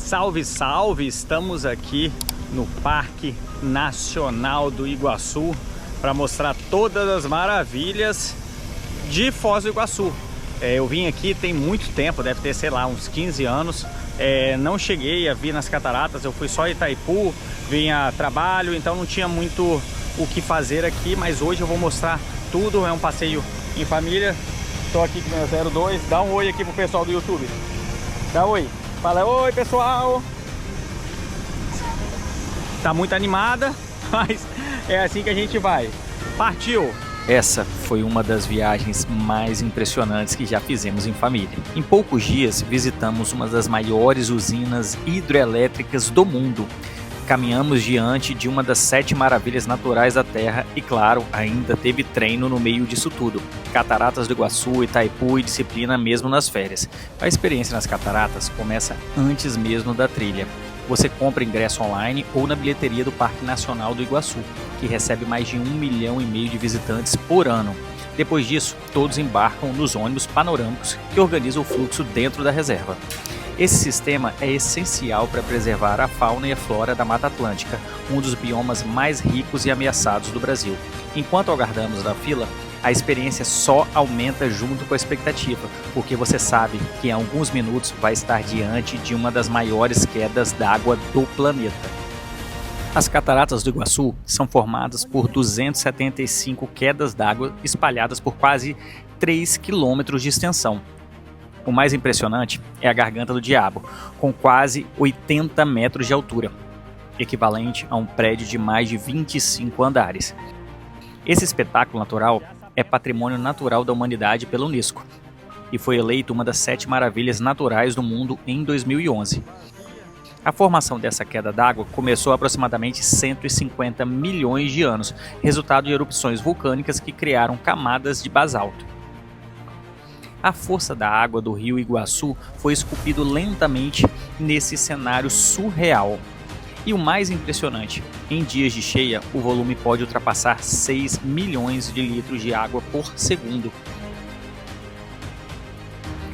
Salve, salve! Estamos aqui no Parque Nacional do Iguaçu para mostrar todas as maravilhas de Foz do Iguaçu. Eu vim aqui tem muito tempo, deve ter, sei lá, uns 15 anos. Não cheguei a vir nas cataratas, eu fui só a Itaipu, vim a trabalho, então não tinha muito o que fazer aqui, mas hoje eu vou mostrar tudo. É um passeio em família. Estou aqui com meu 02, dá um oi aqui pro pessoal do YouTube. Dá um oi. Fala oi, pessoal. Tá muito animada, mas é assim que a gente vai. Partiu! Essa foi uma das viagens mais impressionantes que já fizemos em família. Em poucos dias visitamos uma das maiores usinas hidrelétricas do mundo. Caminhamos diante de uma das 7 maravilhas naturais da Terra e, claro, ainda teve treino no meio disso tudo. Cataratas do Iguaçu, Itaipu e disciplina mesmo nas férias. A experiência nas cataratas começa antes mesmo da trilha. Você compra ingresso online ou na bilheteria do Parque Nacional do Iguaçu, que recebe mais de 1,5 milhão de visitantes por ano. Depois disso, todos embarcam nos ônibus panorâmicos que organizam o fluxo dentro da reserva. Esse sistema é essencial para preservar a fauna e a flora da Mata Atlântica, um dos biomas mais ricos e ameaçados do Brasil. Enquanto aguardamos na fila, a experiência só aumenta junto com a expectativa, porque você sabe que em alguns minutos vai estar diante de uma das maiores quedas d'água do planeta. As Cataratas do Iguaçu são formadas por 275 quedas d'água espalhadas por quase 3 quilômetros de extensão. O mais impressionante é a Garganta do Diabo, com quase 80 metros de altura, equivalente a um prédio de mais de 25 andares. Esse espetáculo natural é Patrimônio Natural da Humanidade pela Unesco e foi eleito uma das 7 maravilhas naturais do mundo em 2011. A formação dessa queda d'água começou há aproximadamente 150 milhões de anos, resultado de erupções vulcânicas que criaram camadas de basalto. A força da água do rio Iguaçu foi esculpido lentamente nesse cenário surreal. E o mais impressionante, em dias de cheia, o volume pode ultrapassar 6 milhões de litros de água por segundo.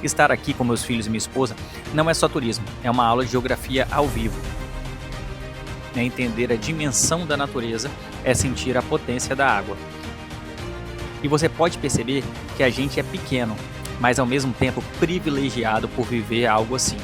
Estar aqui com meus filhos e minha esposa não é só turismo, é uma aula de geografia ao vivo. É entender a dimensão da natureza, é sentir a potência da água. E você pode perceber que a gente é pequeno, mas ao mesmo tempo privilegiado por viver algo assim.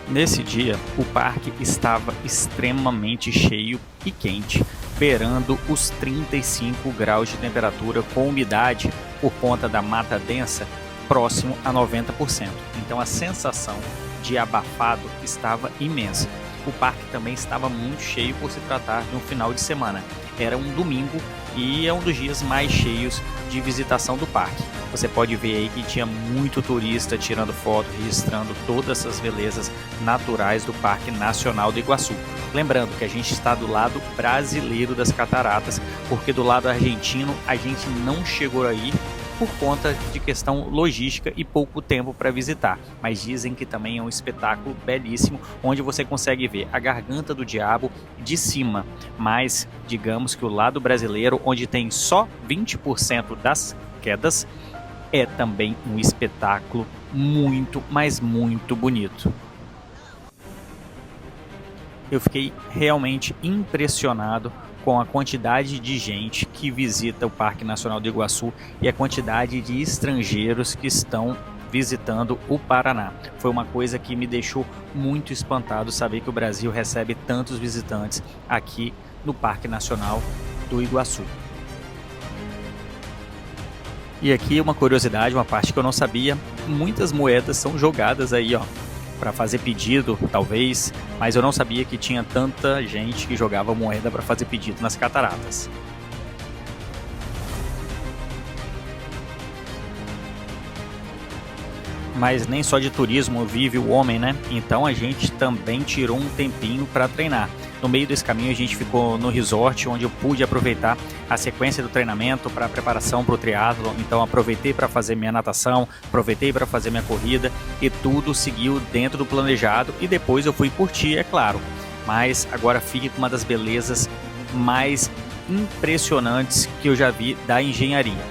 Nesse dia, o parque estava extremamente cheio e quente, beirando os 35 graus de temperatura, com umidade por conta da mata densa próximo a 90%. Então a sensação de abafado estava imensa. O parque também estava muito cheio por se tratar de um final de semana. Era um domingo e é um dos dias mais cheios de visitação do parque. Você pode ver aí que tinha muito turista tirando foto, registrando todas essas belezas naturais do Parque Nacional do Iguaçu. Lembrando que a gente está do lado brasileiro das cataratas, porque do lado argentino a gente não chegou aí por conta de questão logística e pouco tempo para visitar, mas dizem que também é um espetáculo belíssimo, onde você consegue ver a Garganta do Diabo de cima, mas digamos que o lado brasileiro, onde tem só 20% das quedas, é também um espetáculo muito, mas muito bonito. Eu fiquei realmente impressionado com a quantidade de gente que visita o Parque Nacional do Iguaçu e a quantidade de estrangeiros que estão visitando o Paraná. Foi uma coisa que me deixou muito espantado saber que o Brasil recebe tantos visitantes aqui no Parque Nacional do Iguaçu. E aqui uma curiosidade, uma parte que eu não sabia, muitas moedas são jogadas aí, ó, para fazer pedido, talvez, mas eu não sabia que tinha tanta gente que jogava moeda para fazer pedido nas cataratas. Mas nem só de turismo vive o homem, né? Então a gente também tirou um tempinho para treinar. No meio desse caminho a gente ficou no resort, onde eu pude aproveitar a sequência do treinamento para a preparação para o triatlo. Então aproveitei para fazer minha natação, aproveitei para fazer minha corrida e tudo seguiu dentro do planejado e depois eu fui curtir, é claro. Mas agora fique com uma das belezas mais impressionantes que eu já vi da engenharia,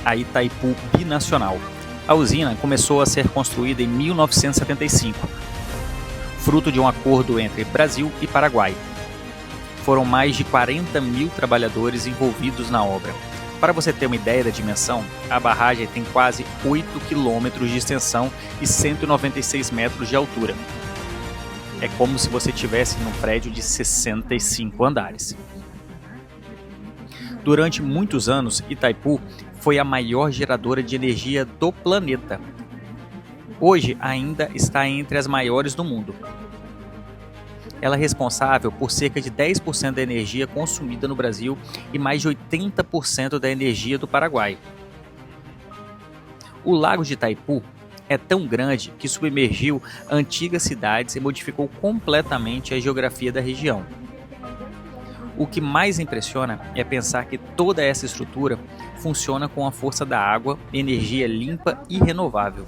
a Itaipu Binacional. A usina começou a ser construída em 1975. fruto de um acordo entre Brasil e Paraguai. Foram mais de 40 mil trabalhadores envolvidos na obra. Para você ter uma ideia da dimensão, a barragem tem quase 8 quilômetros de extensão e 196 metros de altura. É como se você estivesse num prédio de 65 andares. Durante muitos anos, Itaipu foi a maior geradora de energia do planeta. Hoje ainda está entre as maiores do mundo. Ela é responsável por cerca de 10% da energia consumida no Brasil e mais de 80% da energia do Paraguai. O lago de Itaipu é tão grande que submergiu antigas cidades e modificou completamente a geografia da região. O que mais impressiona é pensar que toda essa estrutura funciona com a força da água, energia limpa e renovável.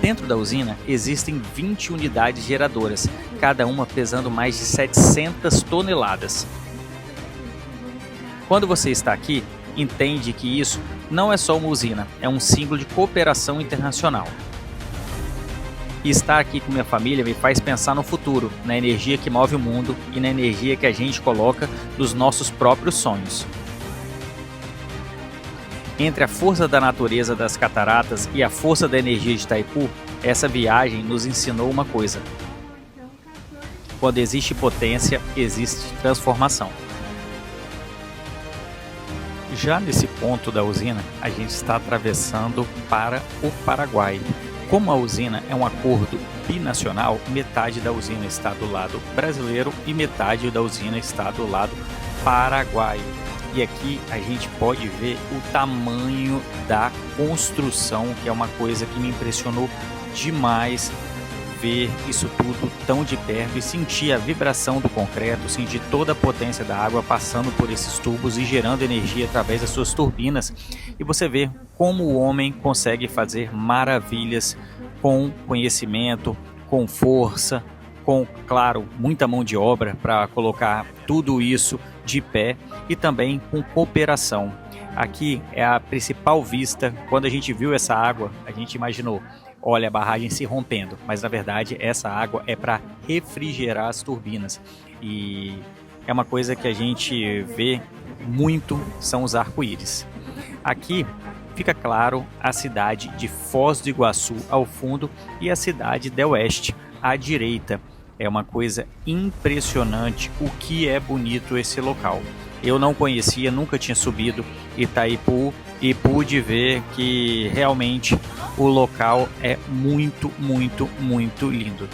Dentro da usina existem 20 unidades geradoras, cada uma pesando mais de 700 toneladas. Quando você está aqui, entende que isso não é só uma usina, é um símbolo de cooperação internacional. E estar aqui com minha família me faz pensar no futuro, na energia que move o mundo e na energia que a gente coloca nos nossos próprios sonhos. Entre a força da natureza das cataratas e a força da energia de Itaipu, essa viagem nos ensinou uma coisa. Quando existe potência, existe transformação. Já nesse ponto da usina, a gente está atravessando para o Paraguai. Como a usina é um acordo binacional, metade da usina está do lado brasileiro e metade da usina está do lado paraguaio. E aqui a gente pode ver o tamanho da construção, que é uma coisa que me impressionou demais, ver isso tudo tão de perto e sentir a vibração do concreto, sentir toda a potência da água passando por esses tubos e gerando energia através das suas turbinas. E você vê como o homem consegue fazer maravilhas com conhecimento, com força, com, claro, muita mão de obra para colocar tudo isso de pé e também com cooperação. Aqui é a principal vista. Quando a gente viu essa água, a gente imaginou, olha a barragem se rompendo, mas na verdade essa água é para refrigerar as turbinas. E é uma coisa que a gente vê muito, são os arco-íris. Aqui fica claro a cidade de Foz do Iguaçu ao fundo e a cidade de Oeste à direita. É uma coisa impressionante o que é bonito esse local. Eu não conhecia, nunca tinha subido Itaipu e pude ver que realmente o local é muito, muito, muito lindo.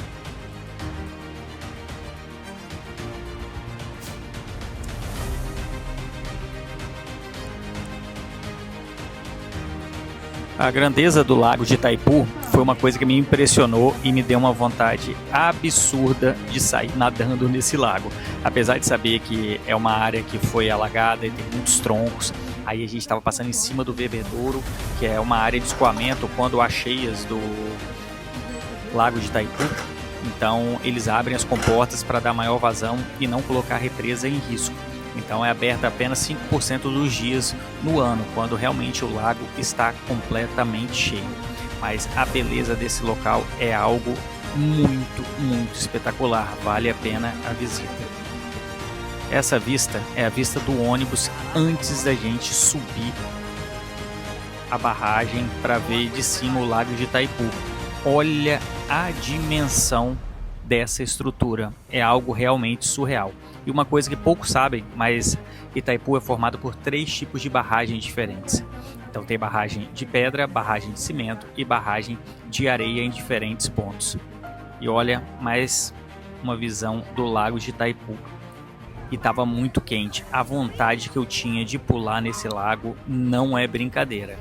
A grandeza do lago de Itaipu foi uma coisa que me impressionou e me deu uma vontade absurda de sair nadando nesse lago. Apesar de saber que é uma área que foi alagada e tem muitos troncos, aí a gente estava passando em cima do bebedouro, que é uma área de escoamento quando há cheias do lago de Itaipu. Então eles abrem as comportas para dar maior vazão e não colocar a represa em risco. Então é aberta apenas 5% dos dias no ano, quando realmente o lago está completamente cheio. Mas a beleza desse local é algo muito, muito espetacular, vale a pena a visita. Essa vista é a vista do ônibus antes da gente subir a barragem para ver de cima o lago de Itaipu. Olha a dimensão dessa estrutura, é algo realmente surreal. E uma coisa que poucos sabem, mas Itaipu é formado por 3 tipos de barragens diferentes. Então tem barragem de pedra, barragem de cimento e barragem de areia em diferentes pontos. E olha, mais uma visão do lago de Itaipu. E estava muito quente. A vontade que eu tinha de pular nesse lago não é brincadeira.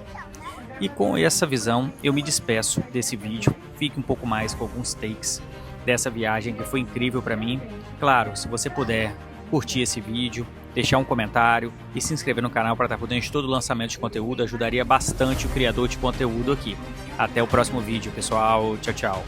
E com essa visão eu me despeço desse vídeo. Fique um pouco mais com alguns takes dessa viagem que foi incrível para mim. Claro, se você puder curtir esse vídeo, deixar um comentário e se inscrever no canal para estar por dentro de todo o lançamento de conteúdo, ajudaria bastante o criador de conteúdo aqui. Até o próximo vídeo, pessoal. Tchau, tchau.